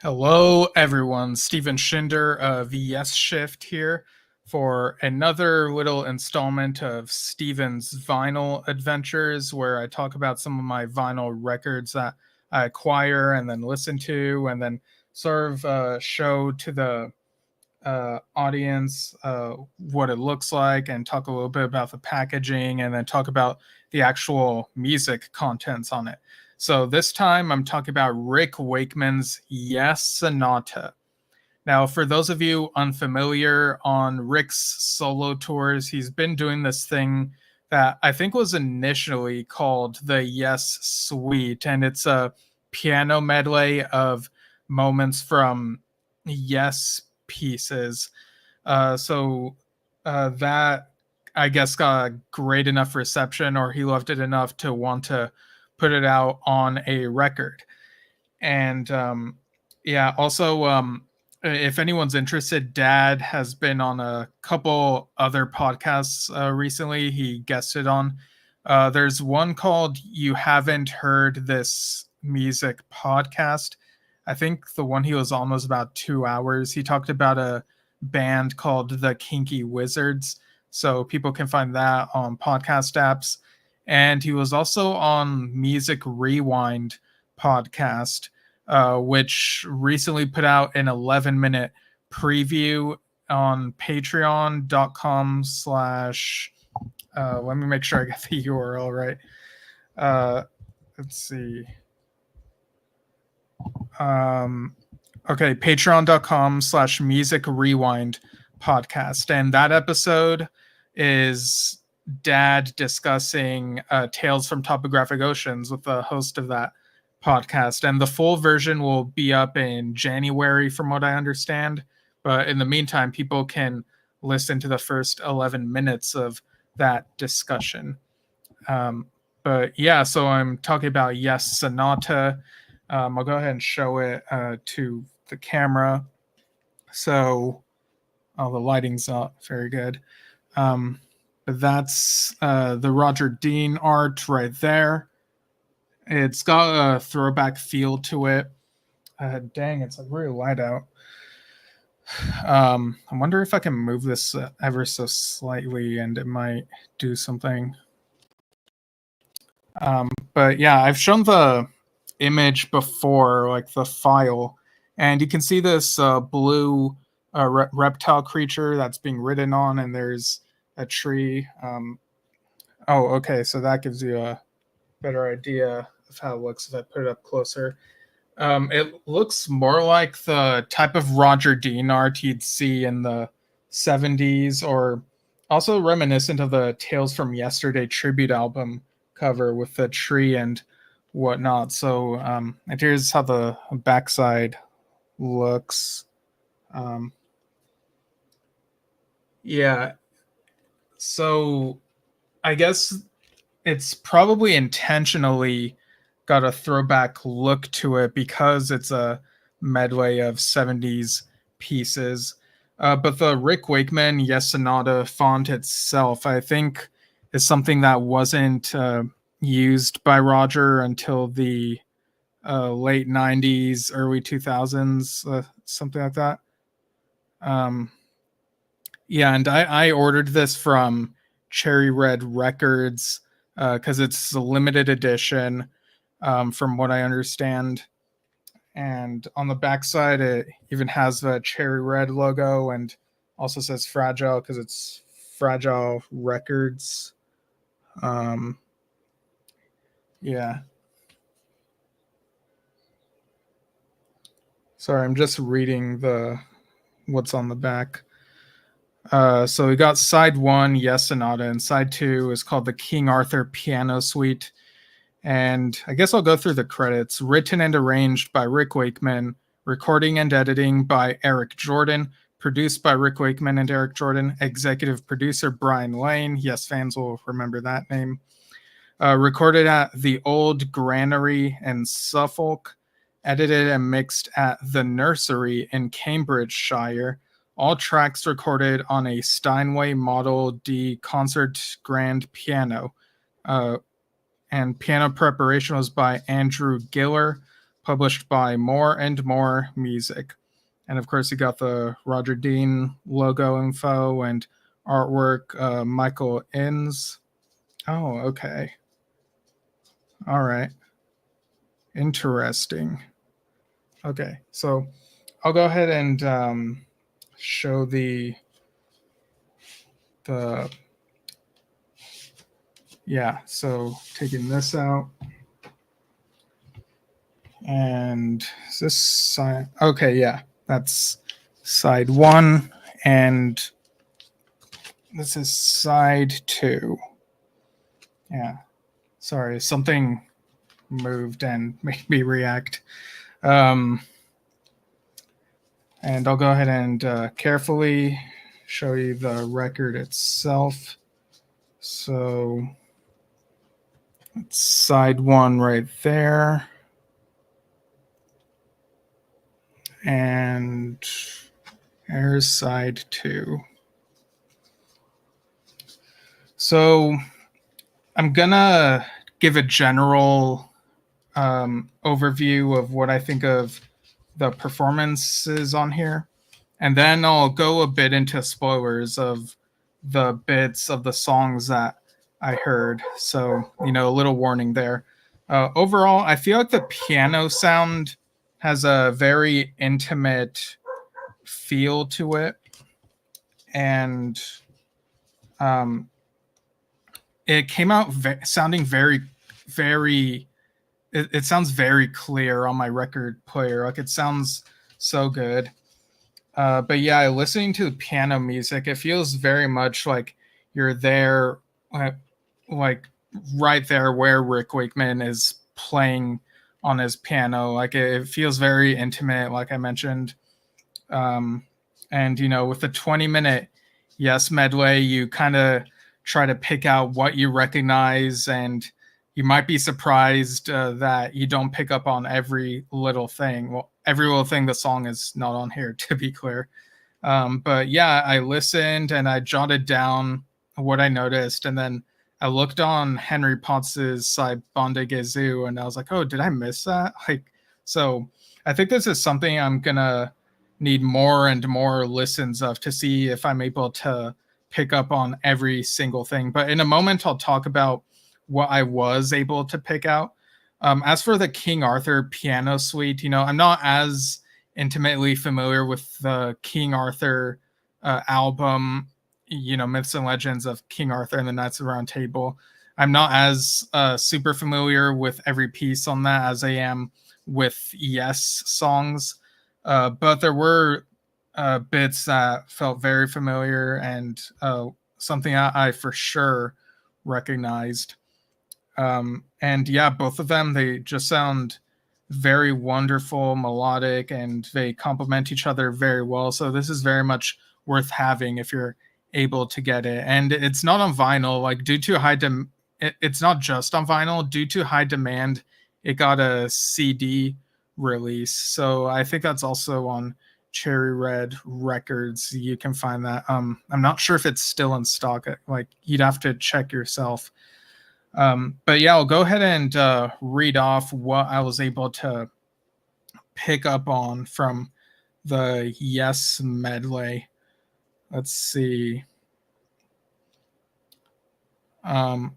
Hello, everyone. Stephen Schinder of Yesshift here for another little installment of Stephen's vinyl adventures, where I talk about some of my vinyl records that I acquire and then listen to, and then sort of show to the audience what it looks like, and talk a little bit about the packaging, and then talk about the actual music contents on it. So this time I'm talking about Rick Wakeman's Yessonata. Now, for those of you unfamiliar, on Rick's solo tours, he's been doing this thing that I think was initially called the Yes Suite, and it's a piano medley of moments from Yes pieces. That, I guess, got a great enough reception, or he loved it enough to want to put it out on a record. And yeah, also, if anyone's interested, Dad has been on a couple other podcasts recently. He guested on. There's one called "You Haven't Heard This Music" podcast. I think the one he was on was about 2 hours. He talked about a band called the Kinky Wizards, so people can find that on podcast apps. And he was also on Music Rewind podcast, which recently put out an 11-minute preview on patreon.com/, let me make sure I get the URL right. Let's see. Okay, patreon.com/music rewind podcast. And that episode is Dad discussing Tales from Topographic Oceans with the host of that podcast. And the full version will be up in January, from what I understand. But in the meantime, people can listen to the first 11 minutes of that discussion. But yeah, so I'm talking about Yessonata. I'll go ahead and show it to the camera. So, the lighting's not very good. But that's the Roger Dean art right there. It's got a throwback feel to it. Dang, it's like really light out. I wonder if I can move this ever so slightly and it might do something. But yeah, I've shown the image before, like the file, and you can see this blue reptile creature that's being ridden on, and there's a tree. Oh, okay, so that gives you a better idea of how it looks if I put it up closer. It looks more like the type of Roger Dean art you'd see in the 70s, or also reminiscent of the Tales from Yesterday tribute album cover with the tree and whatnot. So and here's how the backside looks. Yeah, so I guess it's probably intentionally got a throwback look to it because it's a medley of 70s pieces. But the Rick Wakeman Yessonata font itself, I think, is something that wasn't used by Roger until the late 90s, early 2000s, something like that. Yeah, and I ordered this from Cherry Red Records because it's a limited edition, from what I understand. And on the backside, it even has the Cherry Red logo and also says Fragile because it's Fragile Records. Yeah. Sorry, I'm just reading the what's on the back. So we got side 1, Yessonata, and side 2 is called the King Arthur Piano Suite. And I guess I'll go through the credits. Written and arranged by Rick Wakeman, recording and editing by Eric Jordan, produced by Rick Wakeman and Eric Jordan, executive producer Brian Lane. Yes, fans will remember that name. Recorded at the Old Granary in Suffolk, edited and mixed at the Nursery in Cambridgeshire. All tracks recorded on a Steinway Model D concert grand piano. And piano preparation was by Andrew Giller. published by More and More Music. And of course, you got the Roger Dean logo info and artwork, Michael Innes. Oh, okay. All right. Interesting. Okay, so I'll go ahead and show the yeah. So taking this out, and is this side? Okay, yeah, that's side 1, and this is side 2. Yeah, sorry, something moved and made me react. And I'll go ahead and carefully show you the record itself. So it's side 1 right there. And there's side 2. So I'm gonna give a general overview of what I think of the performances on here, and then I'll go a bit into spoilers of the bits of the songs that I heard. So, a little warning there. Overall, I feel like the piano sound has a very intimate feel to it, and it came out sounding very, very. It sounds very clear on my record player. Like, it sounds so good. But yeah, listening to the piano music, it feels very much like you're there, like right there where Rick Wakeman is playing on his piano. Like, it feels very intimate, like I mentioned. And with the 20-minute Yes medley, you kind of try to pick out what you recognize, and you might be surprised that you don't pick up on every little thing. Well, every little thing the song is not on here, to be clear. But yeah, I listened and I jotted down what I noticed, and then I looked on Henry Potts's side Bonde Gesù, and I was like, oh, did I miss that? So I think this is something I'm gonna need more and more listens of to see if I'm able to pick up on every single thing. But in a moment, I'll talk about what I was able to pick out. As for the King Arthur piano suite, I'm not as intimately familiar with the King Arthur album, Myths and Legends of King Arthur and the Knights of the Round Table. I'm not as super familiar with every piece on that as I am with Yes songs. But there were bits that felt very familiar and something I for sure recognized. And yeah, both of them, they just sound very wonderful, melodic, and they complement each other very well. So this is very much worth having if you're able to get it. And it's not on vinyl, like due to it's not just on vinyl. Due to high demand, it got a CD release. So I think that's also on Cherry Red Records. You can find that. I'm not sure if it's still in stock. Like, you'd have to check yourself. But yeah, I'll go ahead and read off what I was able to pick up on from the Yes medley. Let's see. Well,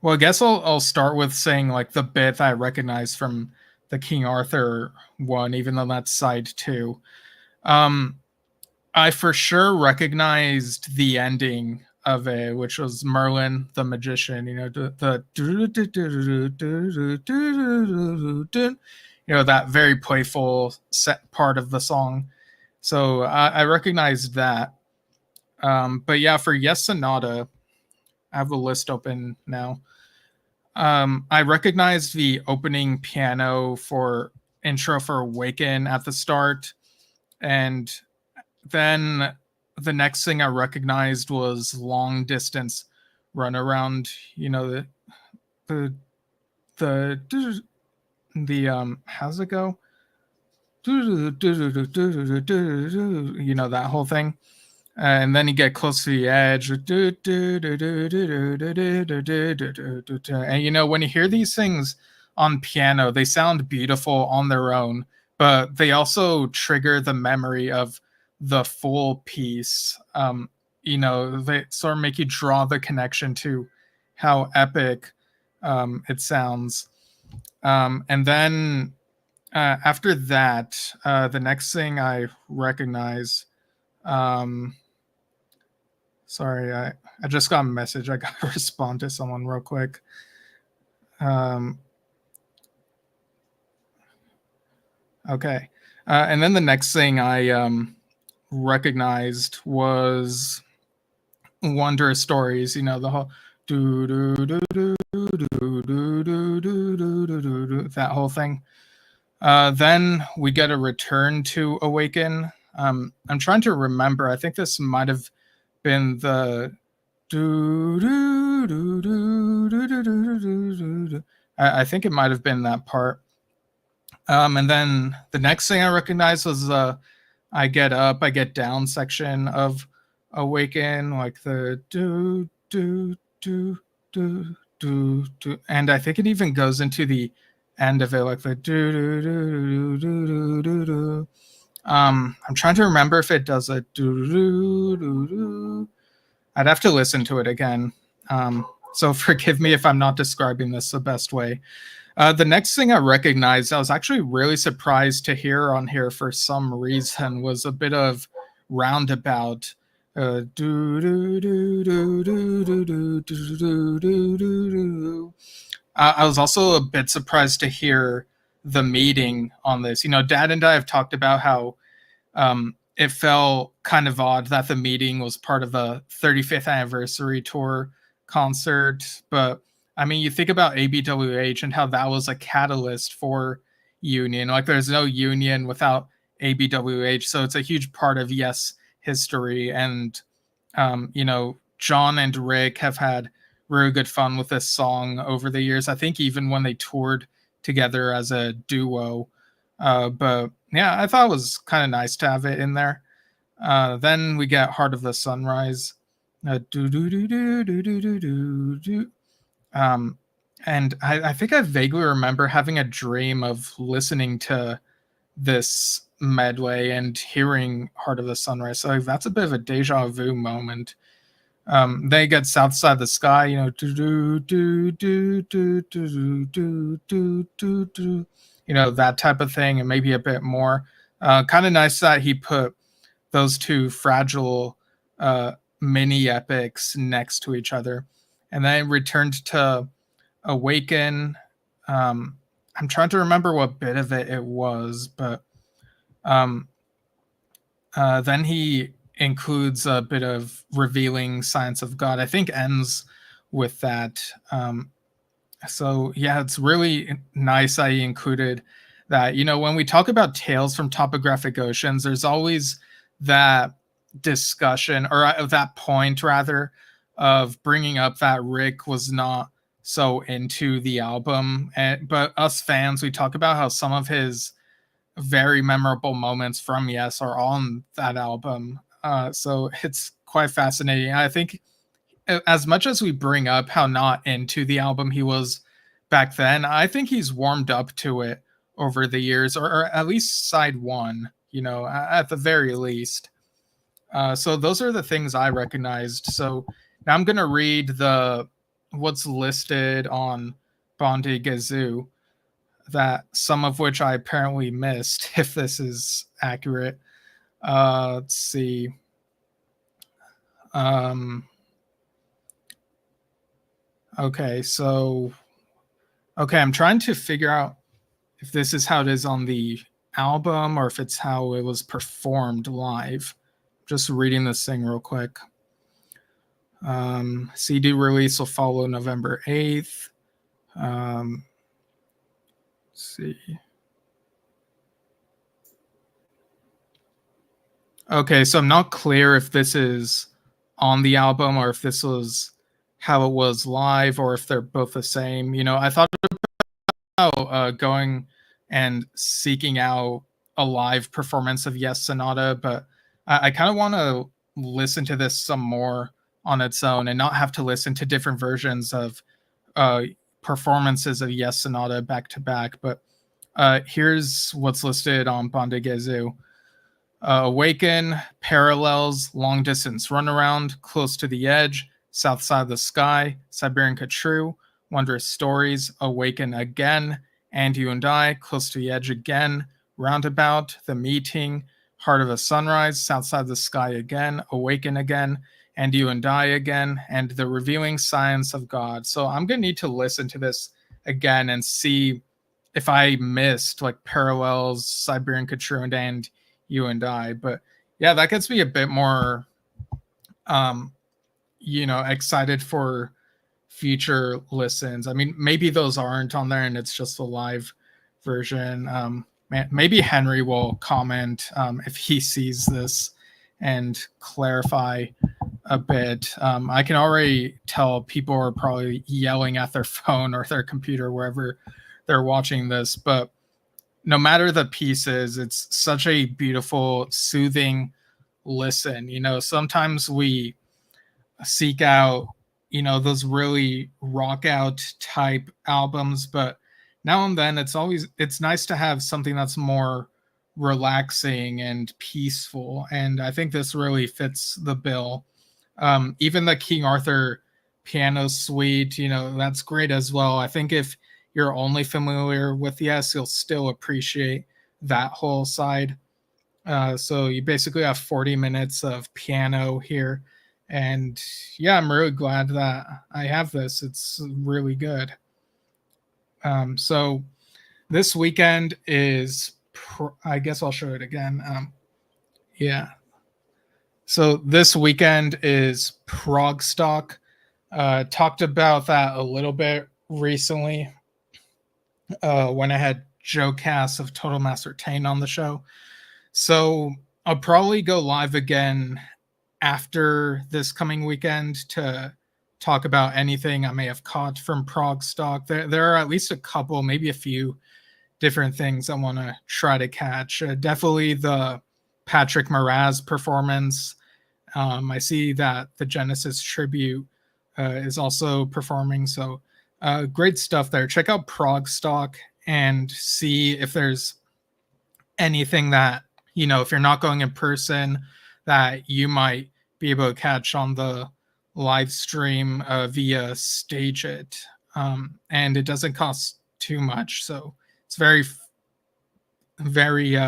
I guess I'll start with saying like the bit I recognize from the King Arthur one, even though that's side 2. I for sure recognized the ending of it, which was Merlin the magician. That very playful set part of the song. So I recognized that. But yeah, for Yessonata, I have the list open now. I recognized the opening piano for intro for Awaken at the start, and then the next thing I recognized was Long Distance Runaround. The how's it go? That whole thing. And then you get close to the edge. And when you hear these things on piano. They sound beautiful on their own, but they also trigger the memory of the full piece. They sort of make you draw the connection to how epic it sounds. And then after that, the next thing I recognize, sorry, I just got a message. I got to respond to someone real quick. Okay. And then the next thing I recognized was Wondrous Stories, the whole do do do do do do do do do do do, that whole thing. Then we get a return to Awaken. I'm trying to remember. I think this might have been the do do do do do do do do do. I think it might have been that part. And then the next thing I recognized was I Get Up, I Get Down section of Awaken, like the do do do do do do, and I think it even goes into the end of it, like the do do do do do do do. I'm trying to remember if it does a do do do do. I'd have to listen to it again. So forgive me if I'm not describing this the best way. The next thing I recognized, I was actually really surprised to hear on here for some reason, was a bit of Roundabout. Do do do do do do do do do do. I was also a bit surprised to hear the meeting on this. Dad and I have talked about how it felt kind of odd that the meeting was part of a 35th anniversary tour concert, but I mean, you think about ABWH and how that was a catalyst for Union. Like, there's no Union without ABWH, so it's a huge part of Yes history. And John and Rick have had really good fun with this song over the years. I think even when they toured together as a duo. But yeah, I thought it was kind of nice to have it in there. Then we get Heart of the Sunrise. Do do do do do do do do do. And I think I vaguely remember having a dream of listening to this medley and hearing Heart of the Sunrise. So that's a bit of a deja vu moment. They get South Side of the Sky, do do do do do do do do do do, that type of thing, and maybe a bit more. Kind of nice that he put those two fragile mini epics next to each other. And then returned to Awaken. I'm trying to remember what bit of it was, but then he includes a bit of Revealing Science of God. I think ends with that. So yeah, it's really nice that he included that. When we talk about Tales from Topographic Oceans, there's always that discussion, or that point rather, of bringing up that Rick was not so into the album, but us fans, we talk about how some of his very memorable moments from Yes are on that album. So it's quite fascinating. I think as much as we bring up how not into the album he was back then, I think he's warmed up to it over the years, or at least side one, at the very least. So those are the things I recognized. So now I'm going to read what's listed on Bondi Gazoo, that some of which I apparently missed, if this is accurate. Let's see. Okay, so I'm trying to figure out if this is how it is on the album or if it's how it was performed live. Just reading this thing real quick. CD release will follow November 8th. Let's see. Okay, so I'm not clear if this is on the album or if this was how it was live, or if they're both the same. I thought about going and seeking out a live performance of Yessonata, but I kind of want to listen to this some more on its own and not have to listen to different versions of performances of Yessonata back to back. But here's what's listed on Bandegezu. Awaken, Parallels, Long Distance Runaround, Close to the Edge, South Side of the Sky, Siberian True, Wondrous Stories, Awaken Again, And You and I, Close to the Edge Again, Roundabout, The Meeting, Heart of a Sunrise, South Side of the Sky Again, Awaken Again, And You and I Again, and The Revealing Science of God. So I'm going to need to listen to this again and see if I missed like Parallels, Siberian True, and You and I. But yeah, that gets me a bit more excited for future listens. I mean, maybe those aren't on there and it's just the live version. Maybe Henry will comment if he sees this and clarify a bit. I can already tell people are probably yelling at their phone or their computer wherever they're watching this, but no matter the pieces, it's such a beautiful, soothing listen. Sometimes we seek out, those really rock out type albums, but now and then it's nice to have something that's more relaxing and peaceful. And I think this really fits the bill. Even the King Arthur piano suite, that's great as well. I think if you're only familiar with Yes, you'll still appreciate that whole side. So you basically have 40 minutes of piano here. And yeah, I'm really glad that I have this. It's really good. So this weekend is, I guess I'll show it again. Yeah. So this weekend is Progstock. Talked about that a little bit recently when I had Joe Cass of Total Master Tane on the show. So I'll probably go live again after this coming weekend to talk about anything I may have caught from Progstock. There are at least a couple, maybe a few different things I want to try to catch. Definitely the Patrick Moraz performance. I see that the Genesis tribute is also performing. So great stuff there. Check out Progstock and see if there's anything that, if you're not going in person, that you might be able to catch on the live stream via Stage It. And it doesn't cost too much. So it's very, very,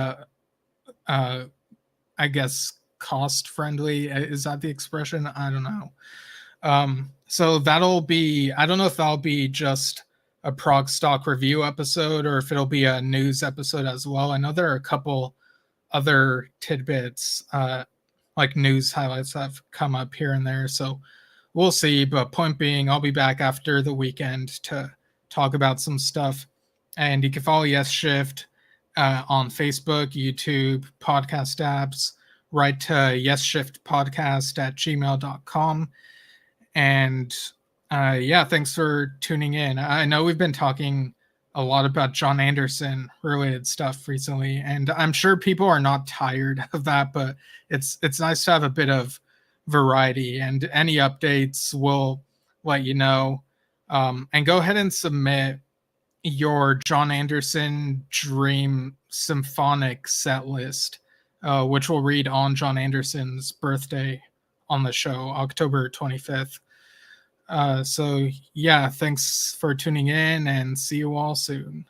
I guess, cost friendly. Is that the expression? I don't know. So that'll be, I don't know if that'll be just a Progstock review episode or if it'll be a news episode as well. I know there are a couple other tidbits, like news highlights that have come up here and there. So we'll see. But point being, I'll be back after the weekend to talk about some stuff. And you can follow Yesshift on Facebook, YouTube, podcast apps. Write to yesshiftpodcast@gmail.com. And yeah, thanks for tuning in. I know we've been talking a lot about John Anderson related stuff recently, and I'm sure people are not tired of that, but it's nice to have a bit of variety, and any updates will let you know. And go ahead and submit your John Anderson Dream Symphonic set list, which we'll read on John Anderson's birthday on the show, October 25th. So yeah, thanks for tuning in and see you all soon.